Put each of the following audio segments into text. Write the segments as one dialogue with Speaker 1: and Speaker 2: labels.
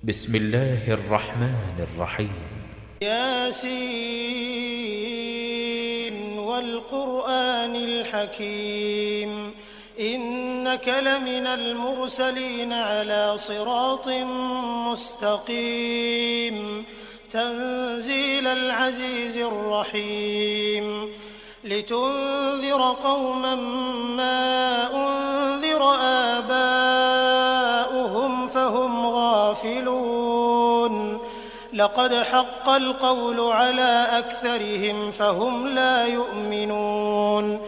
Speaker 1: بسم الله الرحمن الرحيم.
Speaker 2: ياسين والقرآن الحكيم إنك لمن المرسلين على صراط مستقيم تنزيل العزيز الرحيم لتنذر قوما ما أنذر آباؤهم فهم غافلون لقد حق القول على أكثرهم فهم لا يؤمنون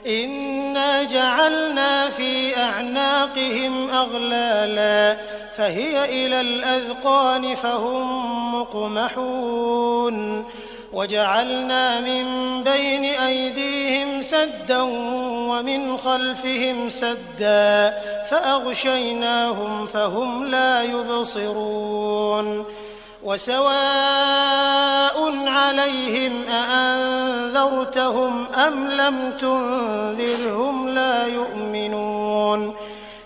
Speaker 2: إنا جعلنا في أعناقهم أغلالا فهي إلى الأذقان فهم مقمحون وجعلنا من بين أيديهم سدا ومن خلفهم سدا فأغشيناهم فهم لا يبصرون وسواء عليهم أأنذرتهم أم لم تنذرهم لا يؤمنون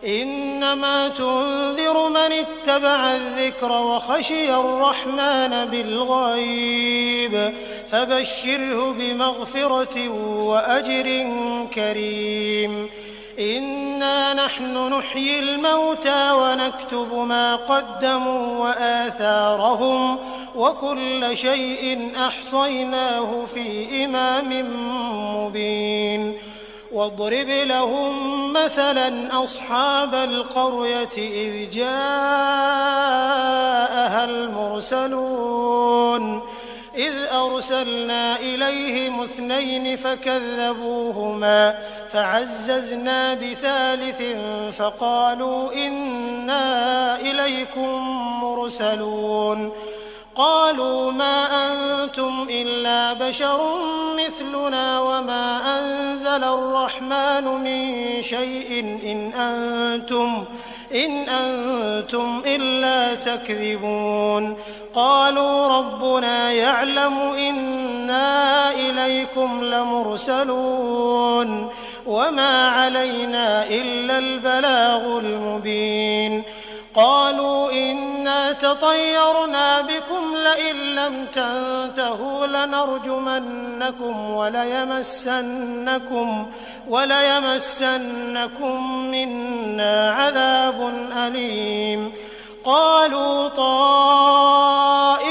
Speaker 2: إنما تنذر من اتبع الذكر وخشي الرحمن بالغيب فبشره بمغفرة وأجر كريم إنا نحن نحيي الموتى ونكتب ما قدموا وآثارهم وكل شيء أحصيناه في إمام مبين واضرب لهم مثلا أصحاب القرية إذ جاءها المرسلون إذ أرسلنا إليهم 2 فكذبوهما فعززنا بثالث فقالوا إنا إليكم مرسلون قالوا ما أنتم إلا بشر مثلنا وما أنزل الرحمن من شيء إن أنتم إلا تكذبون قالوا ربنا يعلم إنا إليكم لمرسلون وما علينا إلا البلاغ المبين قالوا إنا تطيرنا بكم لئن لم تنتهوا لنرجمنكم وليمسنكم منا عذاب أليم قالوا طائركم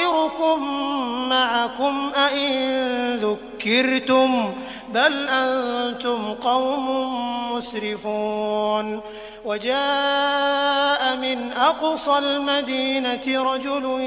Speaker 2: معكم أئن ذكرتم بل أنتم قوم مسرفون وجاء من أقصى المدينة رجل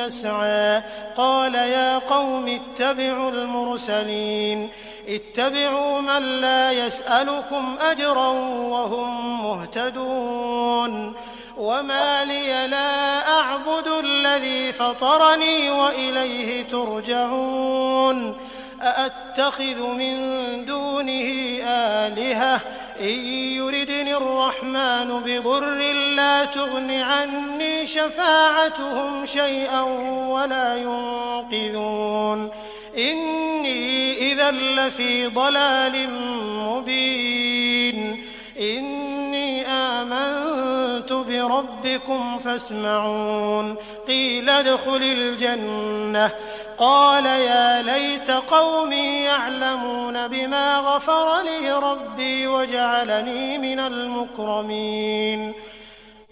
Speaker 2: يسعى قال يا قوم اتبعوا المرسلين اتبعوا من لا يسألكم أجرا وهم مهتدون وما لي لا أعبد الذي فطرني وإليه ترجعون أأتخذ من دونه آلهة إن يردني الرحمن بضر لا تغن عني شفاعتهم شيئا ولا ينقذون إني إذا لفي ضلال مبين إني آمنت بربكم فاسمعون قيل ادخل الجنة قال يا ليت قومي يعلمون بما غفر لي ربي وجعلني من المكرمين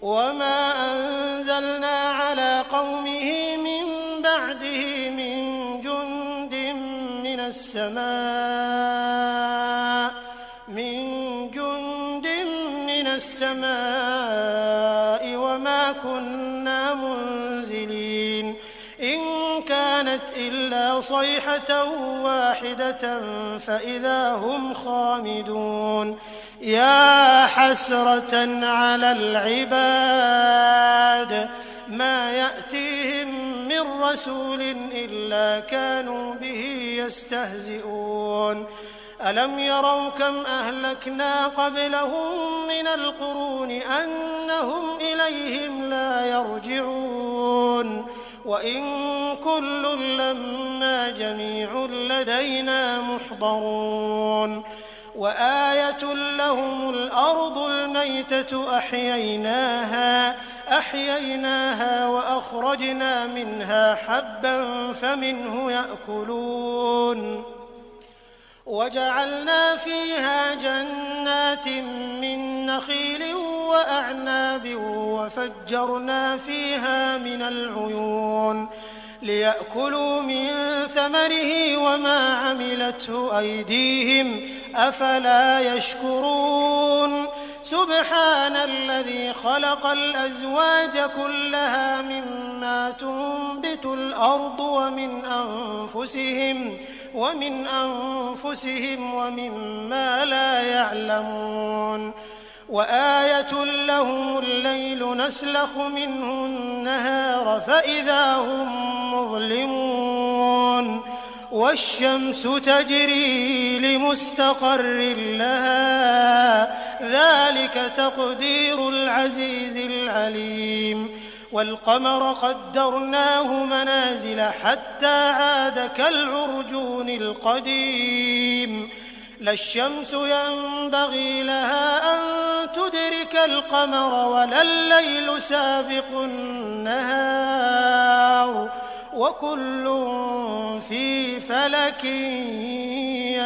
Speaker 2: وما أنزلنا على قومه من بعده من جند من السماء وما كنا منزلين إن كانت إلا صيحة واحدة فإذا هم خامدون يا حسرة على العباد ما يأتيهم من رسول إلا كانوا به يستهزئون ألم يروا كم أهلكنا قبلهم من القرون أنهم إليهم لا يرجعون وإن كل لما جميع لدينا محضرون وآية لهم الأرض الميتة أحييناها فأخرجنا منها حبا فمنه يأكلون وجعلنا فيها جنات من نخيل وأعناب وفجرنا فيها من العيون ليأكلوا من ثمره وما عملته أيديهم أفلا يشكرون سبحان الذي خلق الأزواج كلها مما تنبت الأرض ومن أنفسهم ومما لا يعلمون وآية لهم الليل نسلخ منه النهار فإذا هم مظلمون والشمس تجري لمستقر لها ذلك تقدير العزيز العليم والقمر قدرناه منازل حتى عاد كالعرجون القديم لا الشمس ينبغي لها أن تدرك القمر ولا الليل سابق النهار وكل في فلك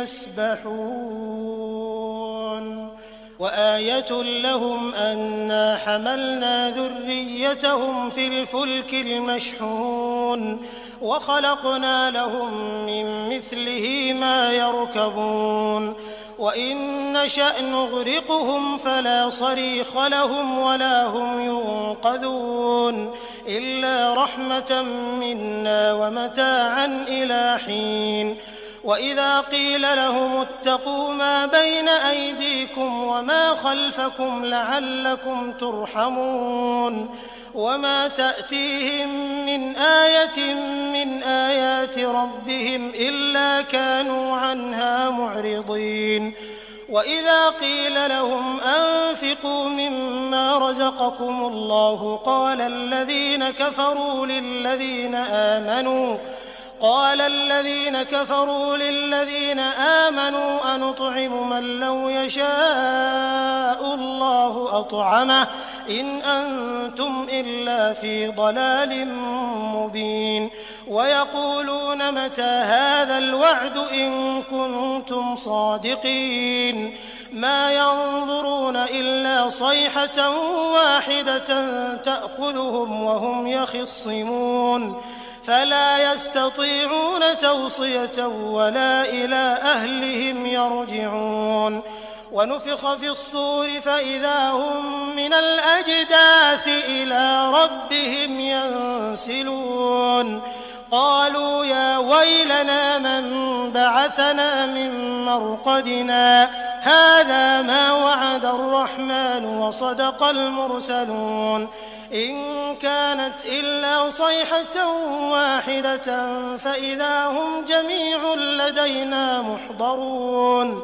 Speaker 2: يسبحون وآية لهم أنا حملنا ذريتهم في الفلك المشحون وخلقنا لهم من مثله ما يركبون وإن نشأ نغرقهم فلا صريخ لهم ولا هم ينقذون إلا رحمة منا ومتاعا إلى حين وإذا قيل لهم اتقوا ما بين أيديكم وما خلفكم لعلكم ترحمون وما تأتيهم من آية من آيات ربهم إلا كانوا عنها معرضين وإذا قيل لهم أنفقوا مما رزقكم الله قال الذين كفروا للذين آمنوا أنطعم من لو يشاء الله أطعمه إن أنتم إلا في ضلال مبين ويقولون متى هذا الوعد إن كنتم صادقين ما ينظرون إلا صيحة واحدة تأخذهم وهم يخصمون فلا يستطيعون توصية ولا إلى أهلهم يرجعون ونفخ في الصور فإذا هم من الأجداث إلى ربهم ينسلون قالوا يا ويلنا من بعثنا من مرقدنا هذا ما وعد الرحمن وصدق المرسلون إن كانت إلا صيحة واحدة فإذا هم جميع لدينا محضرون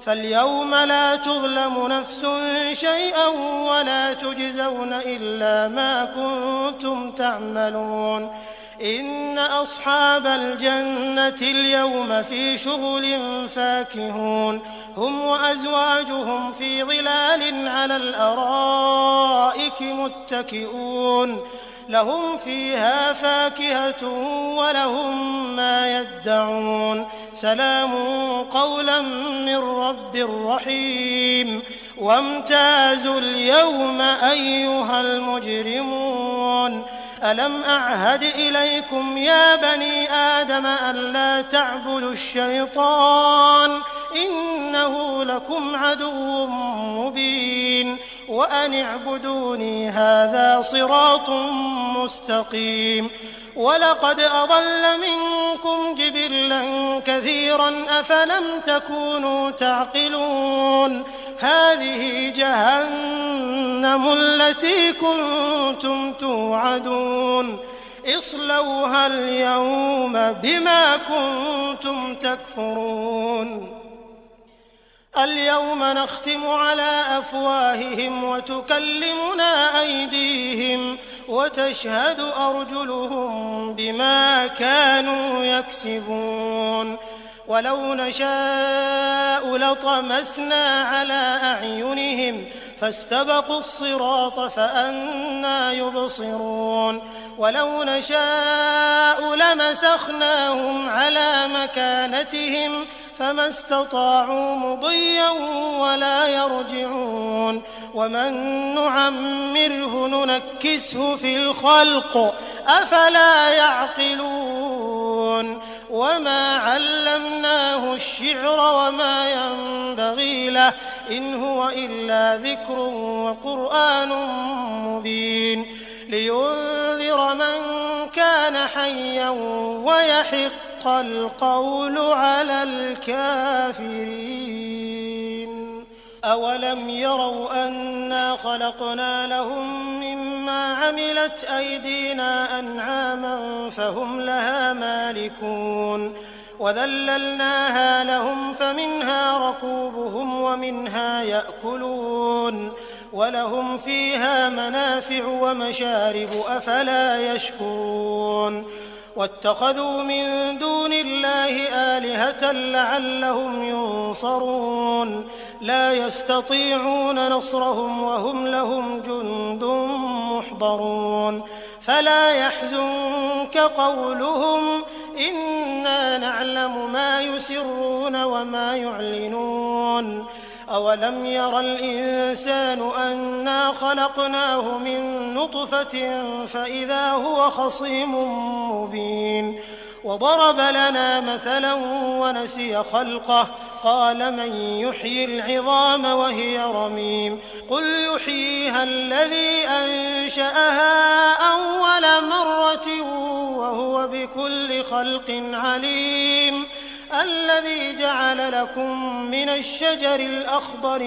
Speaker 2: فاليوم لا تظلم نفس شيئا ولا تجزون إلا ما كنتم تعملون إن أصحاب الجنة اليوم في شغل فاكهون هم وأزواجهم في ظلال على الأرائك متكئون لهم فيها فاكهة ولهم ما يدعون سلام قولا من رب رحيم وامتازوا اليوم أيها المجرمون ألم أعهد إليكم يا بني آدم ألا تعبدوا الشيطان إنه لكم عدو مبين وأن اعبدوني هذا صراط مستقيم ولقد أضل منكم جبلا كثيرا أفلم تكونوا تعقلون هذه جهنم التي كنتم توعدون اصلوها اليوم بما كنتم تكفرون اليوم نختم على أفواههم وتكلمنا أيديهم وتشهد أرجلهم بما كانوا يكسبون ولو نشاء لطمسنا على أعينهم فاستبقوا الصراط فأنى يبصرون ولو نشاء لمسخناهم على مكانتهم فما استطاعوا مضيا ولا يرجعون ومن نعمره ننكسه في الخلق أفلا يعقلون وما علمناه الشعر وما ينبغي له إن هو إلا ذكر وقرآن مبين لينذر من كان حيا ويحق القول على الكافرين أولم يروا أنا خلقنا لهم مما عملت أيدينا أنعاما فهم لها مالكون وذللناها لهم فمنها ركوبهم ومنها يأكلون ولهم فيها منافع ومشارب أفلا يشكرون واتخذوا من دون الله آلهة لعلهم ينصرون لا يستطيعون نصرهم وهم لهم جند محضرون فلا يحزنك قولهم إنا نعلم ما يسرون وما يعلنون أولم ير الإنسان أنا خلقناه من نطفة فإذا هو خصيم مبين وضرب لنا مثلا ونسي خلقه قال من يحيي العظام وهي رميم قل يحييها الذي أنشأها أول مرة وهو بكل خلق عليم الذي جعل لكم من الشجر الأخضر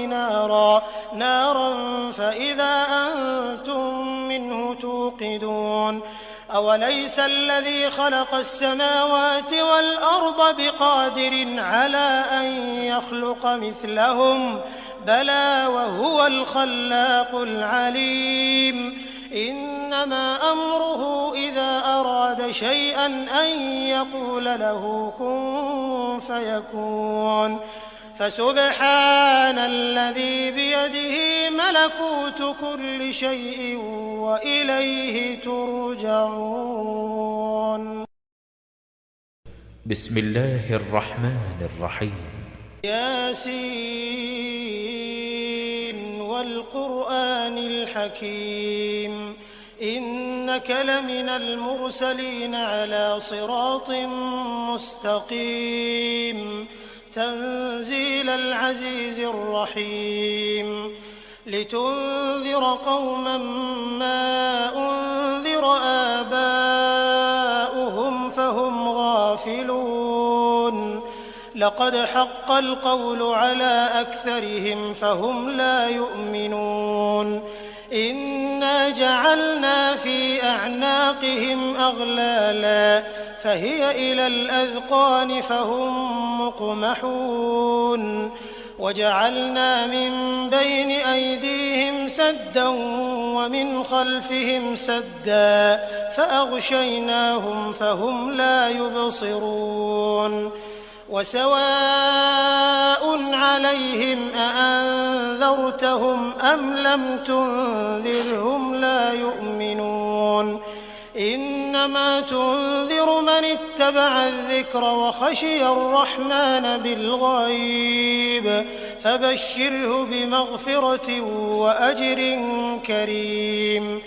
Speaker 2: نارا فإذا أنتم منه توقدون أوليس الذي خلق السماوات والأرض بقادر على أن يخلق مثلهم بلى وهو الخلاق العليم إنما أمره إذا أراد شيئا أن يقول له كن فيكون فسبحان الذي بيده ملكوت كل شيء وإليه ترجعون
Speaker 1: بسم الله الرحمن الرحيم
Speaker 2: ياسين والقرآن الحكيم إنك لمن المرسلين على صراط مستقيم تنزيل العزيز الرحيم لتنذر قوما ما أنذر آباؤهم فهم غافلون لقد حق القول على أكثرهم فهم لا يؤمنون إنا جعلنا في أعناقهم أغلالا فهي إلى الأذقان فهم مقمحون وجعلنا من بين أيديهم سدا ومن خلفهم سدا فأغشيناهم فهم لا يبصرون وسواء عليهم أأنذرتهم أم لم تنذرهم لا يؤمنون إنما تنذر من اتبع الذكر وخشي الرحمن بالغيب فبشره بمغفرة وأجر كريم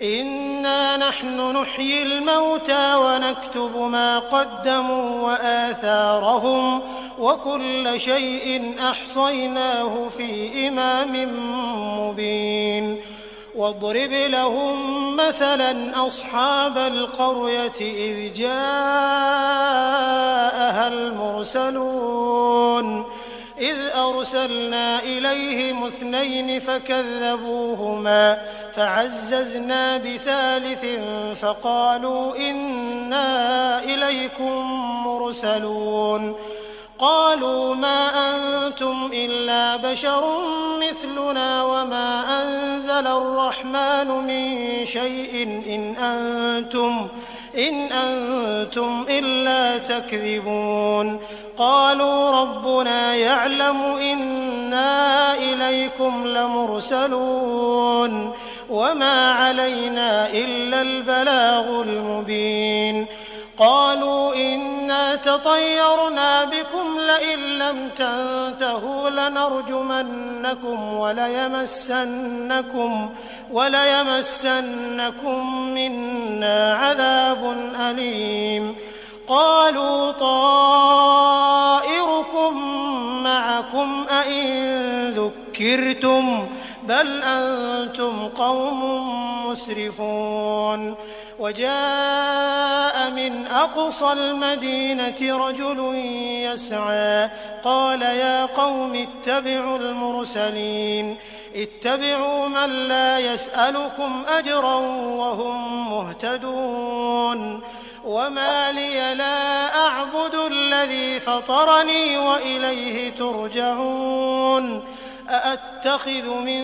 Speaker 2: إنا نحن نحيي الموتى ونكتب ما قدموا وآثارهم وكل شيء أحصيناه في إمام مبين واضرب لهم مثلا أصحاب القرية إذ جاءها المرسلون إذ أرسلنا إليهم 2 فكذبوهما فعززنا بثالث فقالوا إنا إليكم مرسلون قالوا ما أنتم إلا بشر مثلنا وما أنزل الرحمن من شيء إن أنتم إلا تكذبون قالوا ربنا يعلم إنا إليكم لمرسلون وما علينا إلا البلاغ المبين قالوا إنا تطيرنا بكم لئن لم تنتهوا لنرجمنكم وليمسنكم منا عذاب أليم قالوا طائركم معكم أئن ذكرتم بل أنتم قوم مسرفون وجاء من أقصى المدينة رجل يسعى قال يا قوم اتبعوا المرسلين اتبعوا من لا يسألكم أجرا وهم مهتدون وما لي لا أعبد الذي فطرني وإليه ترجعون أأتخذ من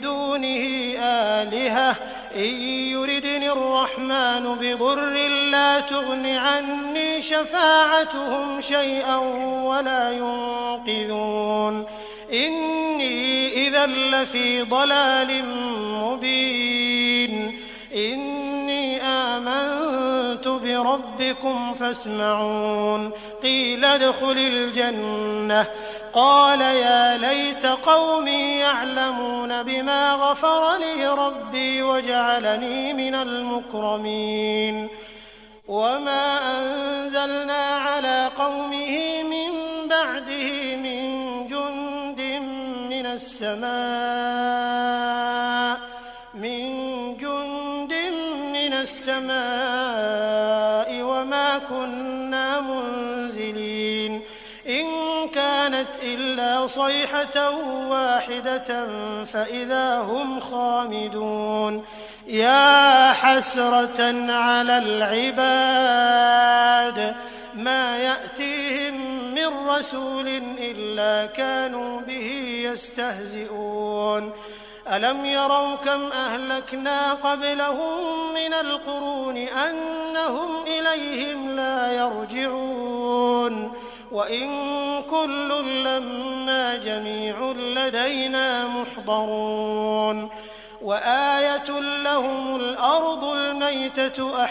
Speaker 2: دونه آلهة إن يردني الرحمن بضر لا تغن عني شفاعتهم شيئا ولا ينقذون إني إذا لفي ضلال مبين إني آمنت بربكم فاسمعون قيل ادخل الجنة قال يا ليت قومي يعلمون بما غفر لي ربي وجعلني من المكرمين وما أنزلنا على قومه من بعده من جند من السماء وما كنا منزلين إن كانت إلا صيحة واحدة فإذا هم خامدون يا حسرة على العباد ما يأتيهم من رسول إلا كانوا به يستهزئون ألم يروا كم أهلكنا قبلهم من القرون أنهم إليهم لا يرجعون وإن كل لما جميع لدينا محضرون وآية لهم الأرض الميتة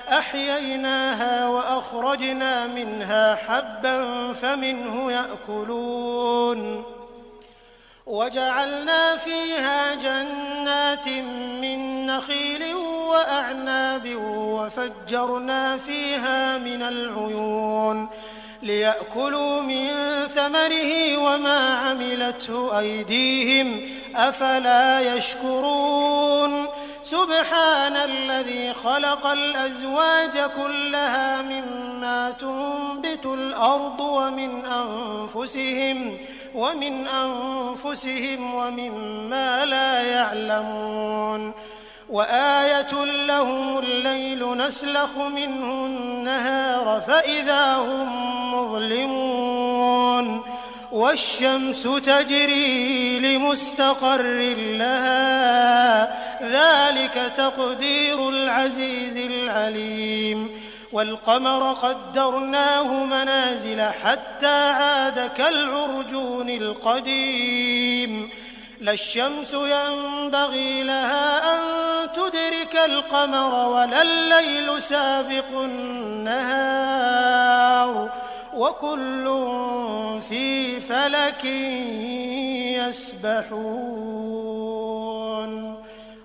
Speaker 2: أحييناها وأخرجنا منها حبا فمنه يأكلون وجعلنا فيها جنات من نخيل وأعناب وفجرنا فيها من العيون ليأكلوا من ثمره وما عملته أيديهم أفلا يشكرون سبحان الذي خلق الأزواج كلها مما تنبت الأرض ومن أنفسهم ومما لا يعلمون وآية لهم الليل نسلخ منه النهار فإذا هم مظلمون والشمس تجري لمستقر لها ذلك تقدير العزيز العليم والقمر قدرناه منازل حتى عاد كالعرجون القديم لا الشمس ينبغي لها أن تدرك القمر ولا الليل سابق النهار وكل في فلك يسبحون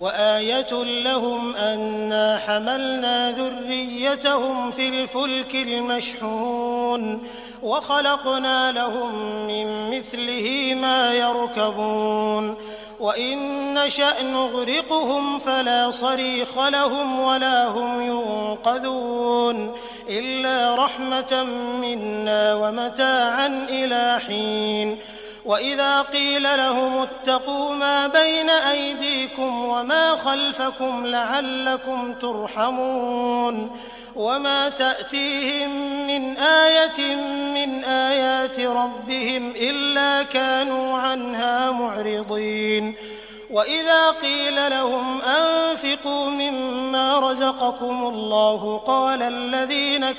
Speaker 2: وآية لهم أنا حملنا ذريتهم في الفلك المشحون وخلقنا لهم من مثله ما يركبون وإن نشأ نغرقهم فلا صريخ لهم ولا هم ينقذون إلا رحمة منا ومتاعا إلى حين وإذا قيل لهم اتقوا ما بين أيديكم وما خلفكم لعلكم ترحمون وما تأتيهم من آية من آيات ربهم إلا كانوا عنها معرضين وإذا قيل لهم أنفقوا مما رزقكم الله قال الذين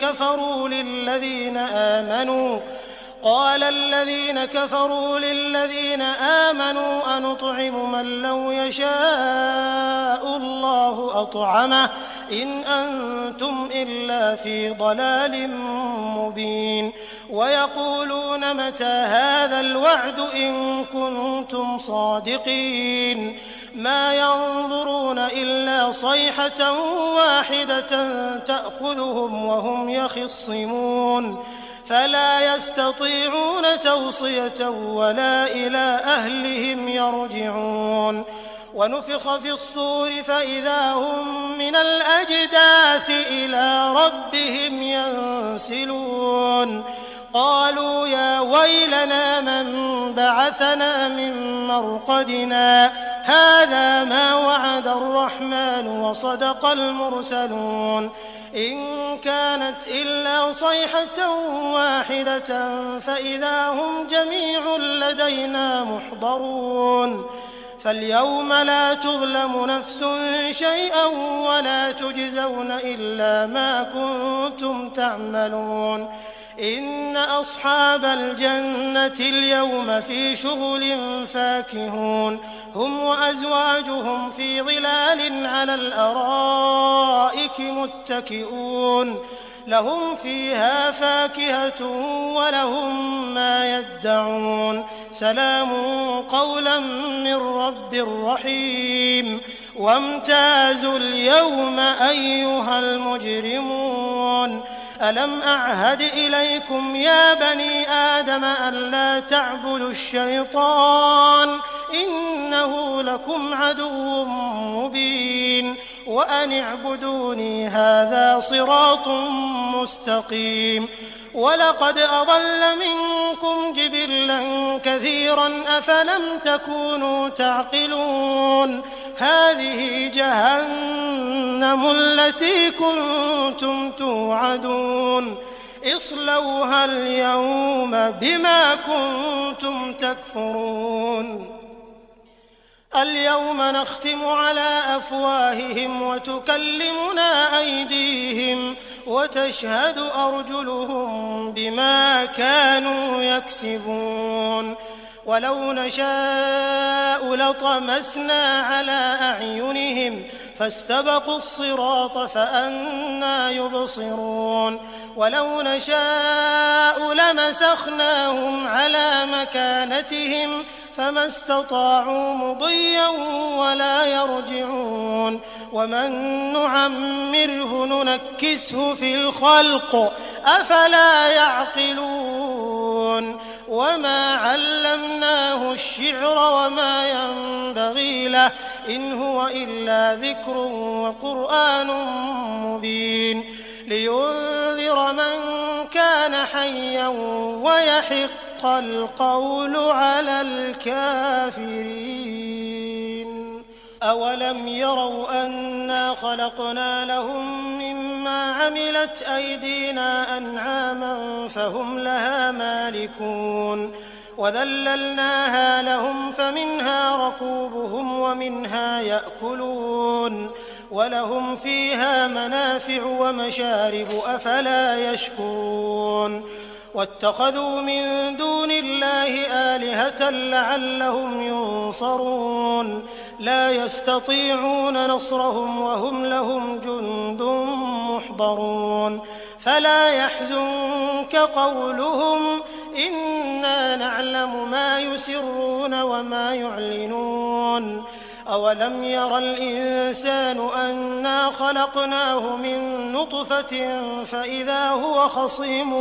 Speaker 2: قال الذين كفروا للذين آمنوا أنطعم من لو يشاء الله أطعمه إن أنتم إلا في ضلال مبين ويقولون متى هذا الوعد إن كنتم صادقين ما ينظرون إلا صيحة واحدة تأخذهم وهم يخصمون فلا يستطيعون توصية ولا إلى أهلهم يرجعون ونفخ في الصور فإذا هم من الأجداث إلى ربهم ينسلون قالوا يا ويلنا من بعثنا من مرقدنا هذا ما وعد الرحمن وصدق المرسلون إن كانت إلا صيحة واحدة فإذا هم جميع لدينا محضرون فاليوم لا تظلم نفس شيئا ولا تجزون إلا ما كنتم تعملون إن أصحاب الجنة اليوم في شغل فاكهون هم وأزواجهم في ظلال على الأرائك متكئون لهم فيها فاكهة ولهم ما يدعون سلام قولا من رب رحيم وامتازوا اليوم أيها المجرمون ألم أعهد إليكم يا بني آدم ألا تعبدوا الشيطان إنه لكم عدو مبين وأن اعبدوني هذا صراط مستقيم ولقد أضل منكم جبلا كثيرا أفلم تكونوا تعقلون هذه جهنم التي كنتم توعدون اصلوها اليوم بما كنتم تكفرون اليوم نختم على أفواههم وتكلمنا أيديهم وتشهد أرجلهم بما كانوا يكسبون ولو نشاء لطمسنا على أعينهم فاستبقوا الصراط فأنى يبصرون ولو نشاء لمسخناهم على مكانتهم فما استطاعوا مضيا ولا يرجعون ومن نعمره ننكسه في الخلق أفلا يعقلون وما علمناه الشعر وما ينبغي له إن هو إلا ذكر وقرآن مبين لينذر من كان حيا ويحق القول على الكافرين أولم يروا أنا خلقنا لهم مما عملت أيدينا أنعاما فهم لها مالكون وذللناها لهم فمنها ركوبهم ومنها يأكلون ولهم فيها منافع ومشارب أفلا يشكرون واتخذوا من دون الله آلهة لعلهم ينصرون لا يستطيعون نصرهم وهم لهم جند محضرون فلا يحزنك قولهم إنا نعلم ما يسرون وما يعلنون أولم ير الإنسان أنا خلقناه من نطفة فإذا هو خصيم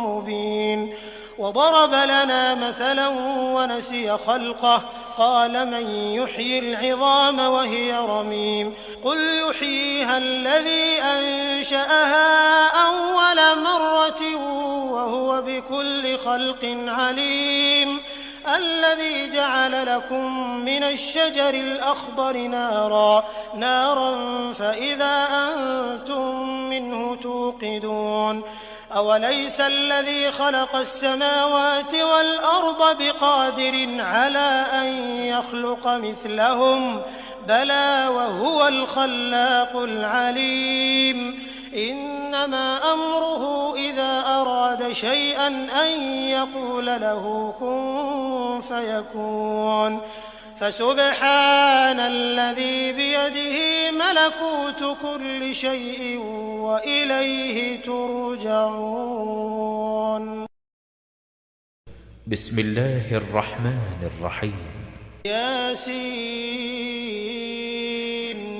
Speaker 2: مبين وضرب لنا مثلا ونسي خلقه قال من يحيي العظام وهي رميم قل يحييها الذي أنشأها أول مرة وهو بكل خلق عليم الذي جعل لكم من الشجر الأخضر نارا فإذا أنتم منه توقدون أوليس الذي خلق السماوات والأرض بقادر على أن يخلق مثلهم بلى وهو الخلاق العليم إنما أمره إذا أراد أراد شيئا أن يقول له كن فيكون فسبحان الذي بيده ملكوت كل شيء وإليه ترجعون.
Speaker 1: بسم الله الرحمن الرحيم.
Speaker 2: ياسين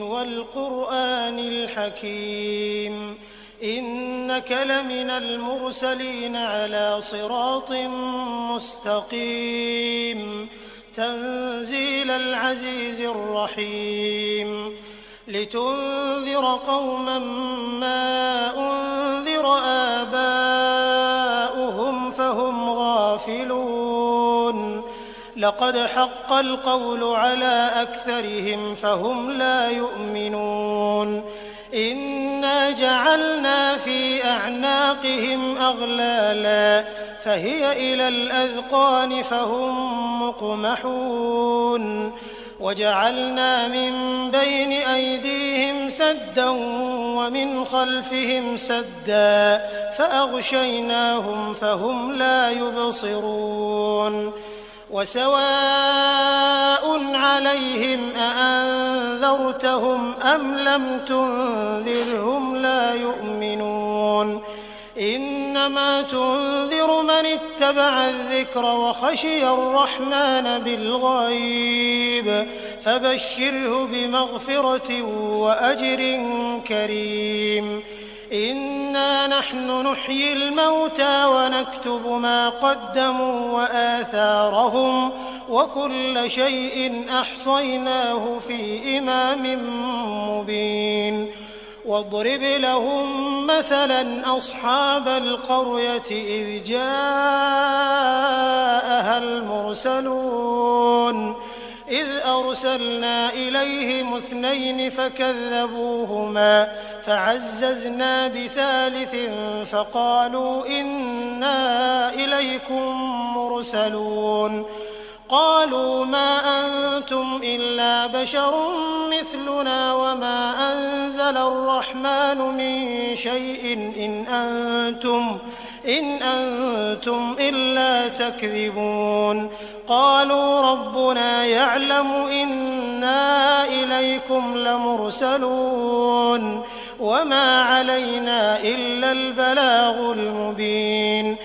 Speaker 2: والقرآن الحكيم إنك لمن المرسلين على صراط مستقيم تنزيل العزيز الرحيم لتنذر قوما ما أنذر آباؤهم فهم غافلون لقد حق القول على أكثرهم فهم لا يؤمنون إنا جعلنا في أعناقهم أغلالا فهي إلى الأذقان فهم مقمحون وجعلنا من بين أيديهم سدا ومن خلفهم سدا فأغشيناهم فهم لا يبصرون وسواء عليهم أأنذرتهم أم لم تنذرهم لا يؤمنون إنما تنذر من اتبع الذكر وخشي الرحمن بالغيب فبشره بمغفرة وأجر كريم إنا نحن نحيي الموتى ونكتب ما قدموا وآثارهم وكل شيء أحصيناه في إمام مبين واضرب لهم مثلا أصحاب القرية إذ جاءها المرسلون إذ أرسلنا إليهم 2 فكذبوهما فعززنا بثالث فقالوا إنا إليكم مرسلون قالوا ما أنتم إلا بشر مثلنا وما أنزل الرحمن من شيء إن أنتم إلا تكذبون قالوا ربنا يعلم إنا إليكم لمرسلون وما علينا إلا البلاغ المبين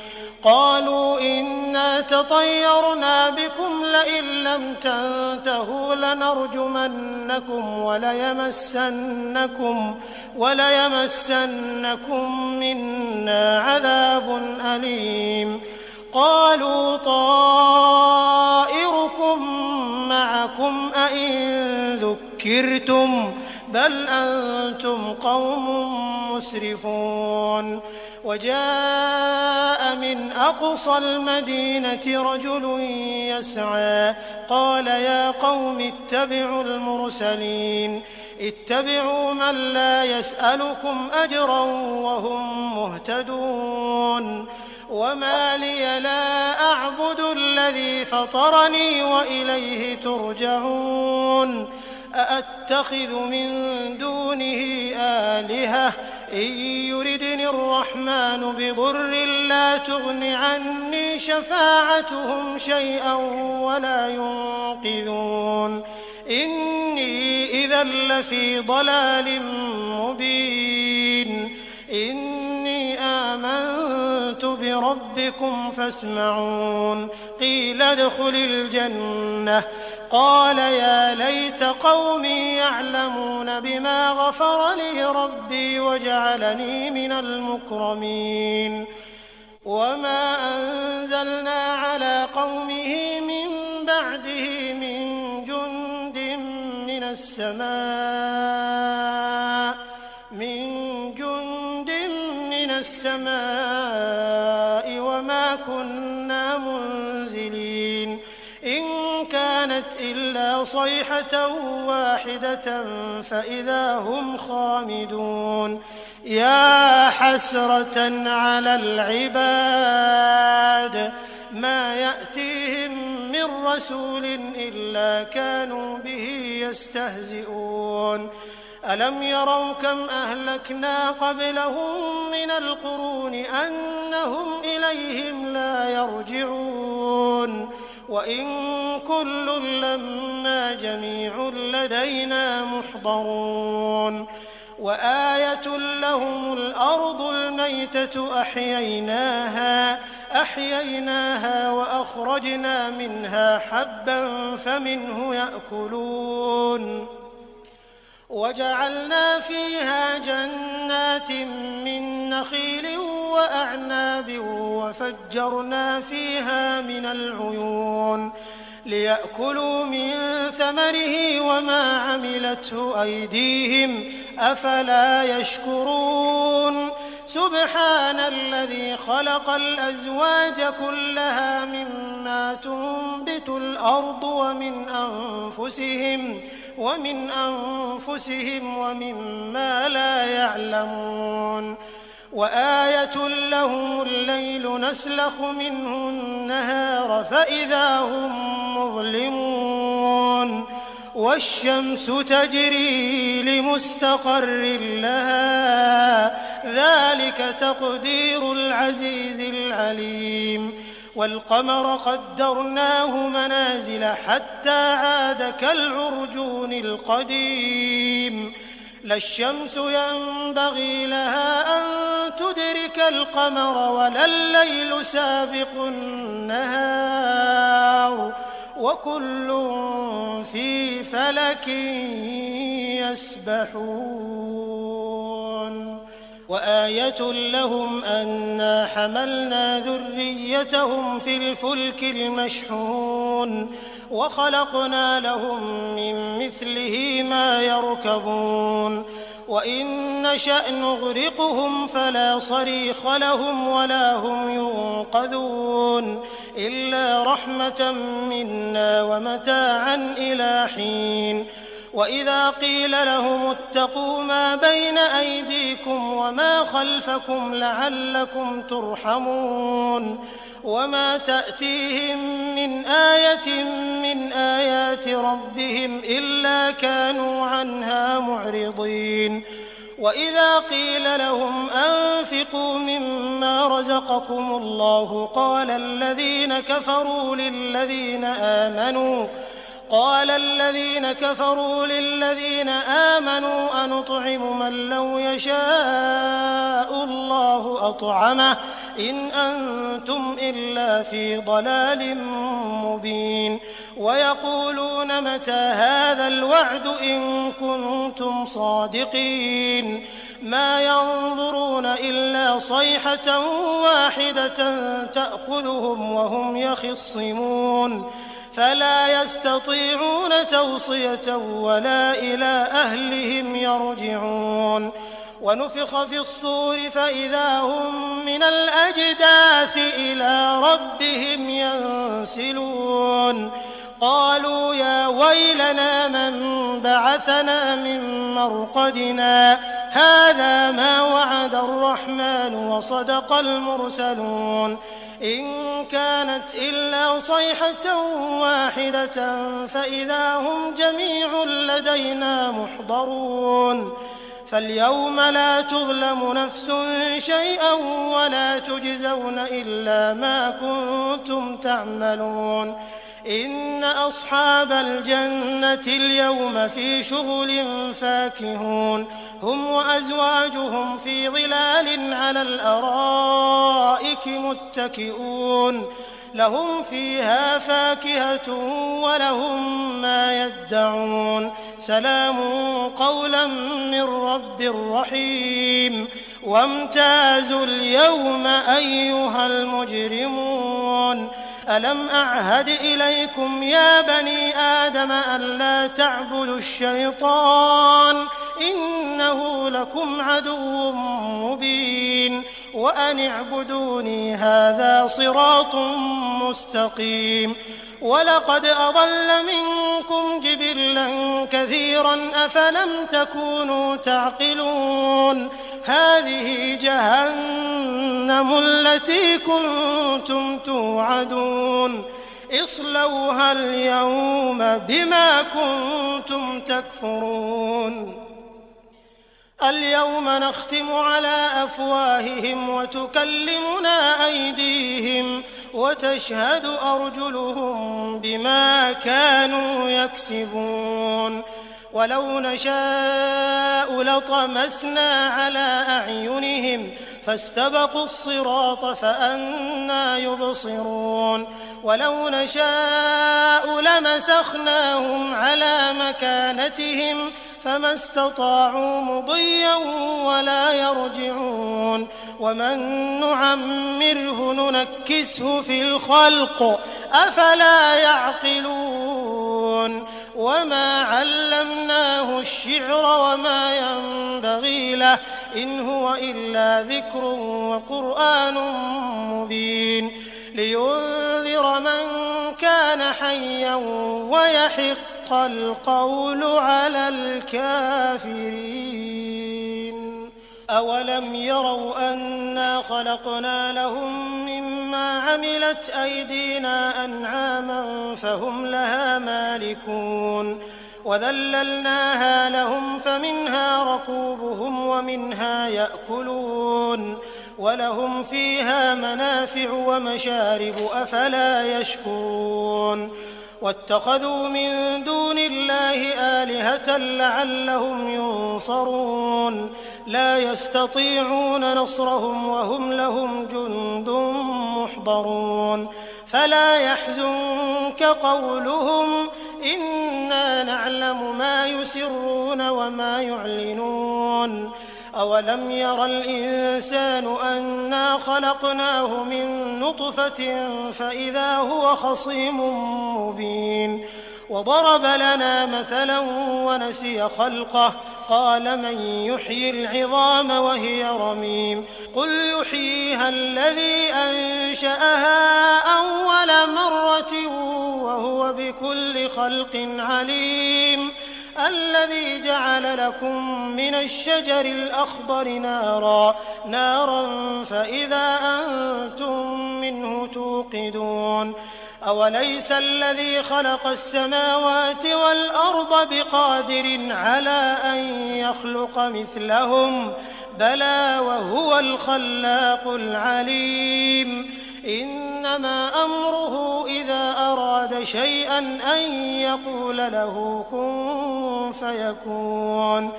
Speaker 2: قالوا إنا تطيرنا بكم لئن لم تنتهوا لنرجمنكم وليمسنكم منا عذاب أليم قالوا طائركم معكم أئن ذكرتم بل أنتم قوم مسرفون وجاء من أقصى المدينة رجل يسعى قال يا قوم اتبعوا المرسلين اتبعوا من لا يسألكم أجرا وهم مهتدون وما لي لا أعبد الذي فطرني وإليه ترجعون أأتخذ من دونه آلهة إن يردني الرحمن بضر لا تغن عني شفاعتهم شيئا ولا ينقذون إني إذا لفي ضلال مبين إني آمنت بربكم فاسمعون قيل ادخل الجنة قال يا ليت قومي يعلمون بما غفر لي ربي وجعلني من المكرمين وما أنزلنا على قومه من بعده من جند من السماء وما كنا منزلين إن كانت إلا صيحة واحدة فإذا هم خامدون يا حسرة على العباد ما يأتيهم من رسول إلا كانوا به يستهزئون ألم يروا كم أهلكنا قبلهم من القرون أنهم إليهم لا يرجعون وإن كل لما جميع لدينا محضرون وآية لهم الأرض الميتة أحييناها وأخرجنا منها حبا فمنه يأكلون وجعلنا فيها جنات من نخيل وأعناب وفجرنا فيها من العيون ليأكلوا من ثمره وما عملته أيديهم أفلا يشكرون سبحان الذي خلق الأزواج كلها مما تنبت الأرض ومن أنفسهم ومما لا يعلمون وآية لهم الليل نسلخ منه النهار فإذا هم مظلمون والشمس تجري لمستقر لها ذلك تقدير العزيز العليم والقمر قدرناه منازل حتى عاد كالعرجون القديم لا الشمس ينبغي لها أن تدرك القمر ولا الليل سابق النهار وكل في فلك يسبحون وآية لهم أنا حملنا ذريتهم في الفلك المشحون وخلقنا لهم من مثله ما يركبون وإن نشأ نغرقهم فلا صريخ لهم ولا هم ينقذون إلا رحمة منا ومتاعا إلى حين وإذا قيل لهم اتقوا ما بين أيديكم وما خلفكم لعلكم ترحمون وما تأتيهم من آية من آيات ربهم إلا كانوا عنها معرضين وإذا قيل لهم أنفقوا مما رزقكم الله قال الذين كفروا للذين آمنوا أنطعم من لو يشاء الله أطعمه إن أنتم إلا في ضلال مبين ويقولون متى هذا الوعد إن كنتم صادقين ما ينظرون إلا صيحة واحدة تأخذهم وهم يخصمون فلا يستطيعون توصية ولا إلى أهلهم يرجعون ونفخ في الصور فإذا هم من الأجداث إلى ربهم ينسلون قالوا يا ويلنا من بعثنا من مرقدنا هذا ما وعد الرحمن وصدق المرسلون إن كانت إلا صيحة واحدة فإذا هم جميع لدينا محضرون فاليوم لا تظلم نفس شيئا ولا تجزون إلا ما كنتم تعملون إن أصحاب الجنة اليوم في شغل فاكهون هم وأزواجهم في ظلال على الأرائك متكئون لهم فيها فاكهة ولهم ما يدعون سلام قولا من رب رحيم وامتازوا اليوم أيها المجرمون ألم أعهد إليكم يا بني آدم ألا تعبدوا الشيطان إنه لكم عدو مبين وأن اعبدوني هذا صراط مستقيم ولقد أضل منكم جبلا كثيرا أفلم تكونوا تعقلون هذه جهنم التي كنتم توعدون اصلوها اليوم بما كنتم تكفرون اليوم نختم على أفواههم وتكلمنا أيديهم وتشهد أرجلهم بما كانوا يكسبون ولو نشاء لطمسنا على أعينهم فاستبقوا الصراط فأنى يبصرون ولو نشاء لمسخناهم على مكانتهم فما استطاعوا مضيا ولا يرجعون ومن نعمره ننكسه في الخلق أفلا يعقلون وما علمناه الشعر وما ينبغي له إن هو إلا ذكر وقرآن مبين لينذر من كان حيا ويحق القول على الكافرين أولم يروا أنا خلقنا لهم مما عملت أيدينا أنعاما فهم لها مالكون وذللناها لهم فمنها ركوبهم ومنها يأكلون ولهم فيها منافع ومشارب أفلا يشكرون واتخذوا من دون الله آلهة لعلهم ينصرون لا يستطيعون نصرهم وهم لهم جند محضرون فلا يحزنك قولهم إنا نعلم ما يسرون وما يعلنون أولم ير الإنسان أنا خلقناه من نطفة فإذا هو خصيم مبين وضرب لنا مثلا ونسي خلقه قال من يحيي العظام وهي رميم قل يحييها الذي أنشأها أول مرة وهو بكل خلق عليم الذي جعل لكم من الشجر الأخضر نارا فإذا أنتم منه توقدون أوليس الذي خلق السماوات والأرض بقادر على أن يخلق مثلهم بلى وهو الخلاق العليم إنما أمره إذا أراد شيئا أن يقول له كن فيكون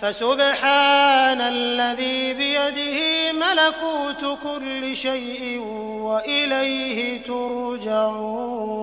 Speaker 2: فسبحان الذي بيده ملكوت كل شيء وإليه ترجعون